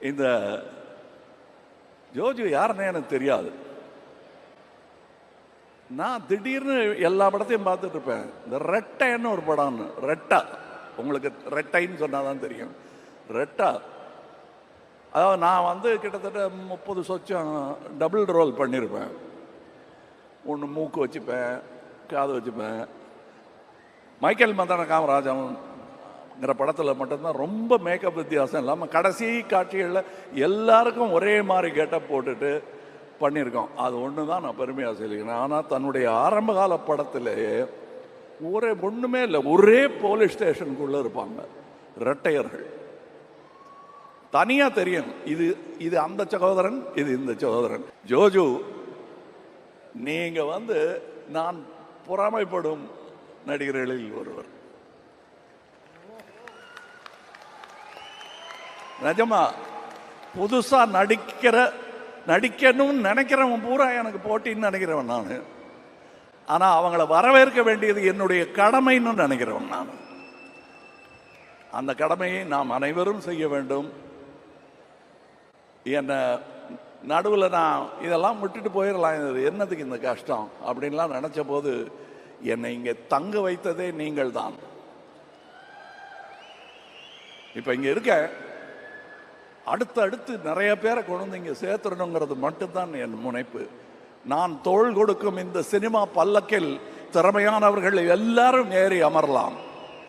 இந்த ஜோஜு யாருன்னு எனக்கு தெரியாது. நான் திடீர்னு எல்லா படத்தையும் பார்த்துட்டு இருப்பேன். இந்த ரெட்டைன்னு ஒரு படம்னு, ரெட்டா, உங்களுக்கு ரெட்டைன்னு சொன்னாதான் தெரியும். ரெட்டா, அதாவது நான் வந்து கிட்டத்தட்ட 30 சொச்சம் டபுள் ரோல் பண்ணியிருப்பேன். ஒன்று மூக்கு வச்சுப்பேன், காது வச்சுப்பேன். மைக்கேல் மதன காமராஜங்கிற படத்தில் மட்டும்தான் ரொம்ப மேக்கப் வித்தியாசம் இல்லாமல் கடைசி காட்சிகளில் எல்லாருக்கும் ஒரே மாதிரி கெட்டப் போட்டுட்டு பண்ணியிருக்கோம். அது ஒன்று தான் நான் பெருமையாக சொல்லிக்கிறேன். ஆனால் தன்னுடைய ஆரம்பகால படத்திலேயே ஒன்றுமே இல்லை, ஒரே போலீஸ் ஸ்டேஷனுக்குள்ளே இருப்பாங்க ரெட்டையர்கள். தனியாக தெரியும், இது அந்த சகோதரன், இது இந்த சகோதரன். ஜோஜு, நீங்கள் வந்து நான் பொறாமைப்படும் நடிகர்களில் ஒருவர். நிஜமா புதுசா நடிக்கணும்னு நினைக்கிறவன் பூரா எனக்கு போட்டின்னு நினைக்கிறவன் நான். ஆனா அவங்கள வரவேற்க வேண்டியது என்னுடைய கடமைன்னு நினைக்கிறவன் நான். அந்த கடமையை நாம் அனைவரும் செய்ய வேண்டும். என்ன நடுவில் நான் இதெல்லாம் விட்டுட்டு போயிடலாம், என்னதுக்கு இந்த கஷ்டம் அப்படின்லாம் நினைச்ச போது என்னை இங்கே தங்க வைத்ததே நீங்கள் தான். இப்ப இங்க இருக்க அடுத்து நிறைய பேரை கொண்டு வந்து இங்க சேர்த்துடணுங்கிறது மட்டும்தான் என் முனைப்பு. நான் தோள் கொடுக்கும் இந்த சினிமா பல்லக்கில் திறமையானவர்கள் எல்லாரும் ஏறி அமரலாம்.